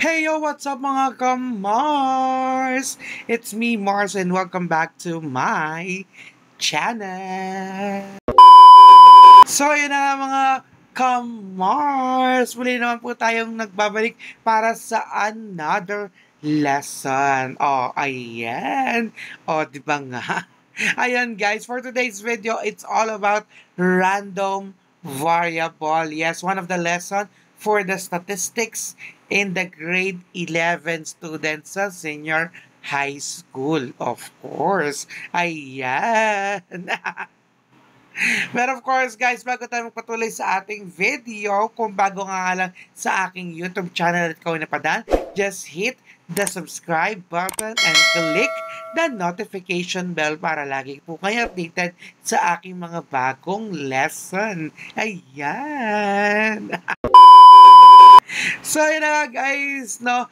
Hey yo, what's up mga ka-Mars? It's me, Mars, and welcome back to my channel. So, yun na nga mga ka-Mars. Muli naman po tayong nagbabalik para sa another lesson. Oh, ayan. Oh, di ba nga? Ayan guys, for today's video, it's all about random variable. Yes, one of the lesson for the statistics in the grade 11 students sa senior high school, of course. Ayan. But of course, guys, bago tayo magpatuloy sa ating video, kung bago nga lang sa aking YouTube channel at ikaw napadaan, just hit the subscribe button and click the notification bell para lagi po kayo updated sa aking mga bagong lesson. Ayan! So, yun na nga, guys, no?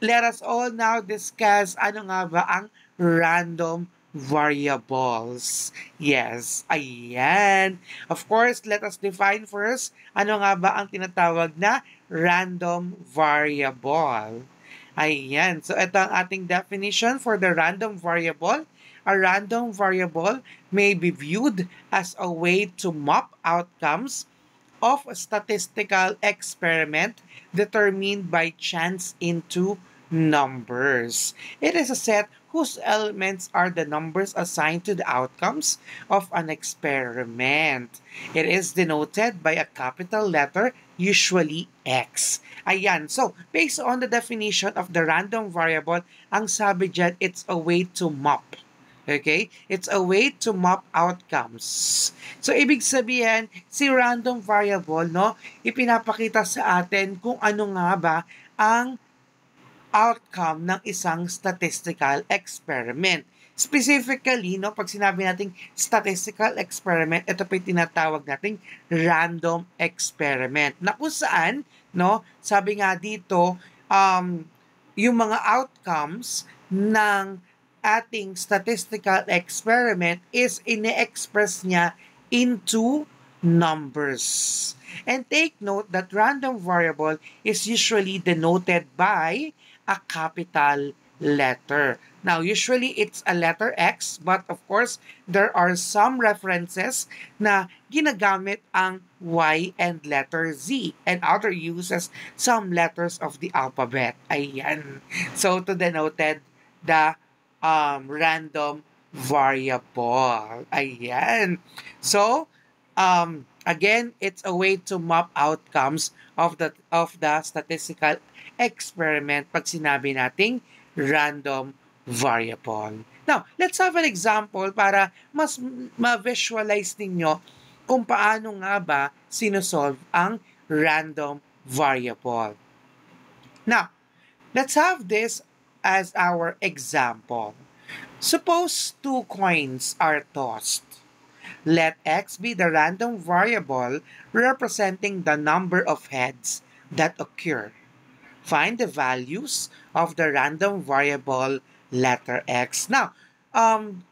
Let us all now discuss ano nga ba ang random variables. Yes, ayan. Of course, let us define first ano nga ba ang tinatawag na random variable. Ayan. So, ito ang ating definition for the random variable. A random variable may be viewed as a way to map outcomes of a statistical experiment determined by chance into numbers. It is a set whose elements are the numbers assigned to the outcomes of an experiment. It is denoted by a capital letter, usually X. Ayan. So, based on the definition of the random variable, ang sabi dyan, it's a way to map. Okay? It's a way to map outcomes. So, ibig sabihin, si random variable, no, ipinapakita sa atin kung ano nga ba ang outcome ng isang statistical experiment. Specifically, no, pag sinabi nating statistical experiment, ito pa yung tinatawag nating random experiment. Na kung saan, no, sabi nga dito, yung mga outcomes ng ating statistical experiment is ine-express niya into numbers. And take note that random variable is usually denoted by a capital letter. Now, usually it's a letter X, but of course, there are some references na ginagamit ang Y and letter Z, and other uses some letters of the alphabet. Ayan. So, to denoted the random variable. Ayan. So, again, it's a way to map outcomes of the statistical experiment pag sinabi nating random variable. Now, let's have an example para mas ma-visualize ninyo kung paano nga ba sinosolve ang random variable. Now, let's have this as our example. Suppose two coins are tossed. Let X be the random variable representing the number of heads that occur. Find the values of the random variable letter X. Now,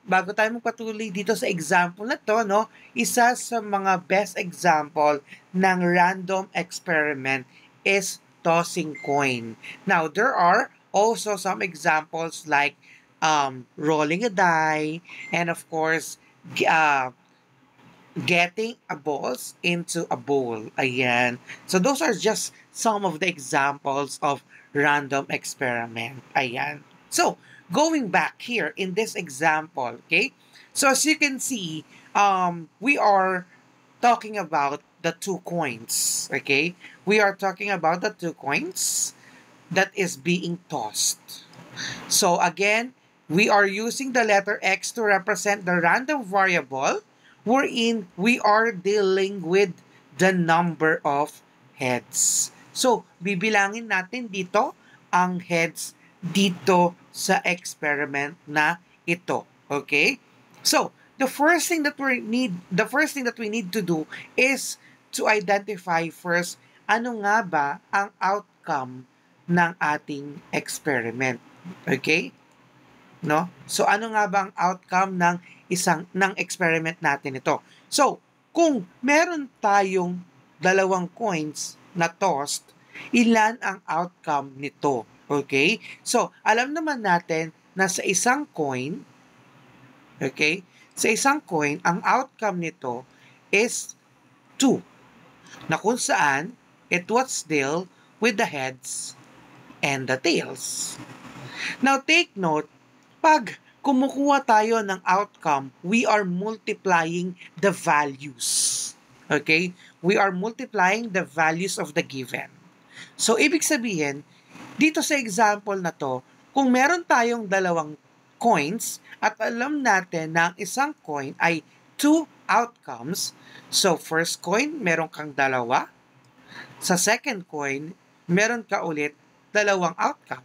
bago tayo magpatuloy dito sa example na to, no, isa sa mga best example ng random experiment is tossing coin. Now, there are also some examples like rolling a die, and of course, getting a balls into a bowl. Ayan. So those are just some of the examples of random experiment. Ayan. So, going back here in this example, okay? So as you can see, we are talking about the two coins, okay? We are talking about the two coins that is being tossed. So again, we are using the letter X to represent the random variable wherein we are dealing with the number of heads. So, bibilangin natin dito ang heads dito sa experiment na ito. Okay? So, the first thing that we need to do is to identify first ano nga ba ang outcome ng ating experiment. Okay? No? So ano nga ba ang outcome ng experiment natin ito? So, kung meron tayong dalawang coins na tossed, ilan ang outcome nito. Okay? So, alam naman natin na sa isang coin, okay, sa isang coin, ang outcome nito is 2, na kung saan it was dealt with the heads and the tails. Now, take note, pag kumukuha tayo ng outcome, we are multiplying the values. Okay? We are multiplying the values of the given. So, ibig sabihin, dito sa example na to, kung meron tayong dalawang coins at alam natin na ang isang coin ay 2 outcomes, so first coin, meron kang dalawa. Sa second coin, meron ka ulit dalawang outcome.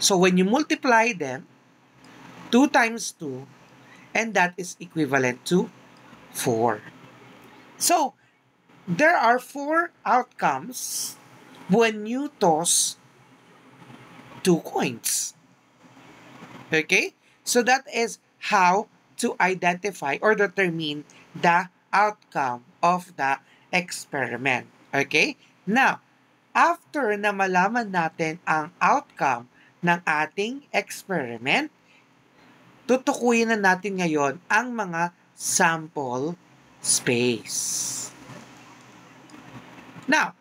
So when you multiply them, 2 times 2, and that is equivalent to 4. So, there are 4 outcomes when you toss 2 coins. Okay? So that is how to identify or determine the outcome of the experiment. Okay? Now, after na malaman natin ang outcome ng ating experiment, tutukuyin na natin ngayon ang mga sample space. Now,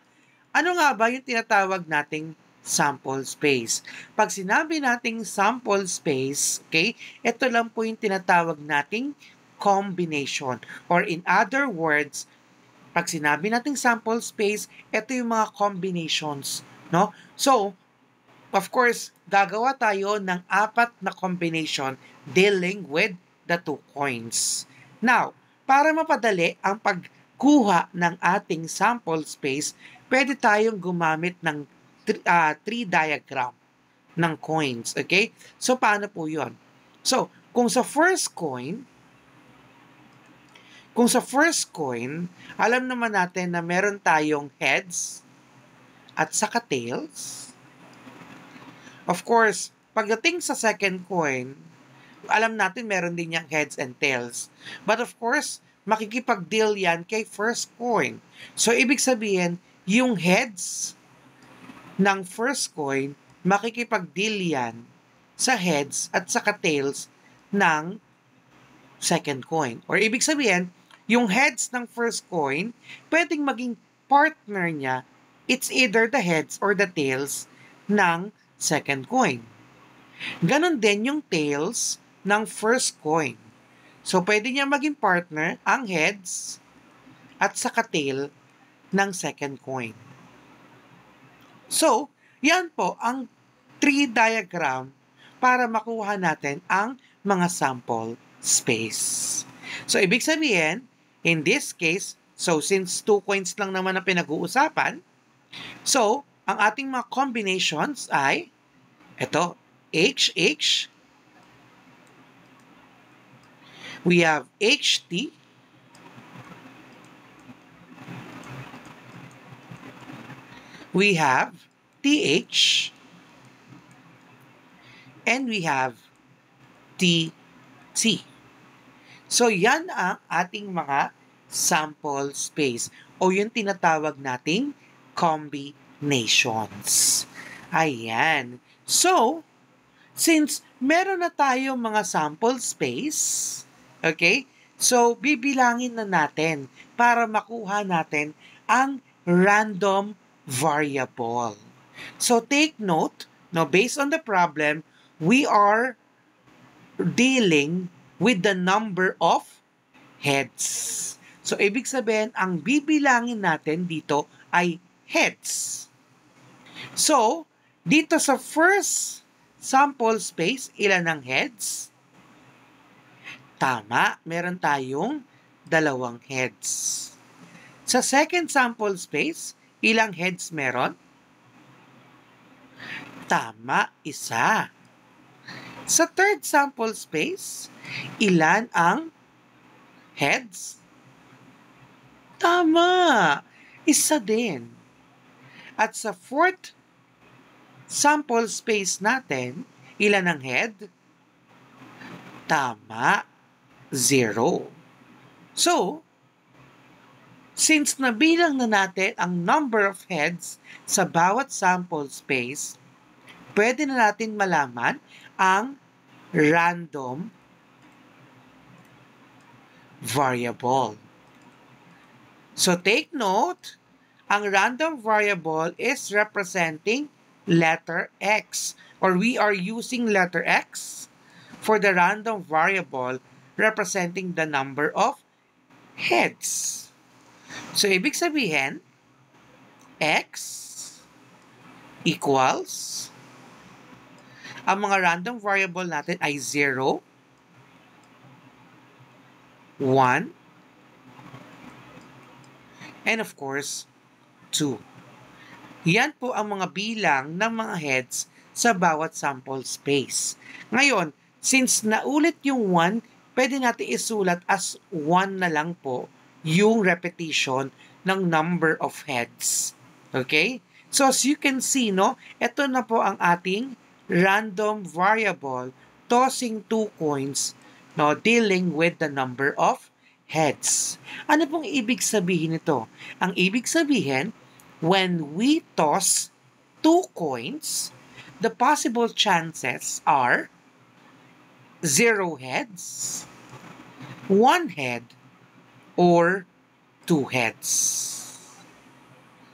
ano nga ba yung tinatawag nating sample space? Pag sinabi nating sample space, okay, ito lang po yung tinatawag nating combination. Or in other words, pag sinabi nating sample space, ito yung mga combinations, no? So, of course, gagawa tayo ng 4 na combination dealing with the 2 coins. Now, para mapadali ang pagkuha ng ating sample space, pwede tayong gumamit ng 3 diagram ng coins. Okay? So, paano po yun? So, kung sa first coin, alam naman natin na meron tayong heads at saka tails. Of course, pagdating sa second coin, alam natin meron din yung heads and tails. But of course, makikipag-deal yan kay first coin. So, ibig sabihin, yung heads ng first coin, makikipag-deal yan sa heads at saka tails ng second coin. Or ibig sabihin, yung heads ng first coin, pwedeng maging partner niya, it's either the heads or the tails ng second coin. Ganon din yung tails ng first coin. So, pwede niya maging partner ang heads at saka tail ng second coin. So, yan po ang 3 diagram para makuha natin ang mga sample space. So, ibig sabihin, in this case, so since 2 coins lang naman ang pinag-uusapan, so, ang ating mga combinations ay ito, HH, we have HT, we have TH, and we have TT. So, yan ang ating mga sample space o yung tinatawag nating combinations. Ayan. So, since meron na tayo mga sample space, okay, so bibilangin na natin para makuha natin ang random variable. So, take note, no, based on the problem, we are dealing with the number of heads. So, ibig sabihin, ang bibilangin natin dito ay heads. So, dito sa first sample space, ilan ang heads? Tama, meron tayong 2 heads. Sa second sample space, ilang heads meron? Tama, 1. Sa third sample space, ilan ang heads? Tama, 1 din. At sa fourth sample space natin, ilan ang head? Tama, 0. So, Since nabilang na natin ang number of heads sa bawat sample space, pwede na natin malaman ang random variable. So take note, ang random variable is representing letter X, or we are using letter X for the random variable representing the number of heads. So ibig sabihin, X equals, ang mga random variable natin ay 0, 1, and of course, 2. Yan po ang mga bilang ng mga heads sa bawat sample space. Ngayon, since naulit yung 1, pwede natin isulat as 1 na lang po yung repetition ng number of heads. Okay? So as you can see, no, ito na po ang ating random variable tossing 2 coins, no, dealing with the number of heads. Ano pong ibig sabihin nito? Ang ibig sabihin, when we toss 2 coins, the possible chances are 0 heads, 1 head, or 2 heads.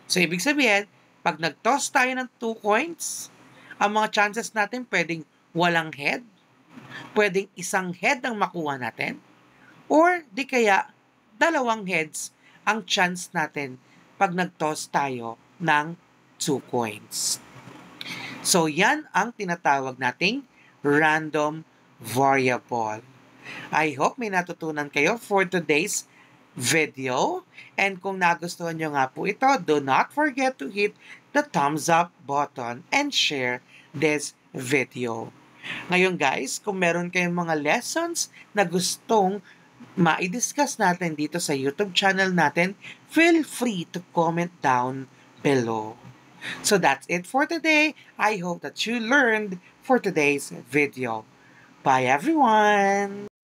So, ibig sabihin, pag nag-toss tayo ng 2 coins, ang mga chances natin pwedeng walang head, pwedeng isang head ang makuha natin, or di kaya 2 heads ang chance natin pag nag-toss tayo ng 2 coins. So, yan ang tinatawag nating random variable. I hope may natutunan kayo for today's video. And kung nagustuhan nyo nga po ito, do not forget to hit the thumbs up button and share this video. Ngayon guys, kung meron kayong mga lessons na gustong ma-discuss natin dito sa YouTube channel natin, feel free to comment down below. So that's it for today. I hope that you learned for today's video. Bye everyone!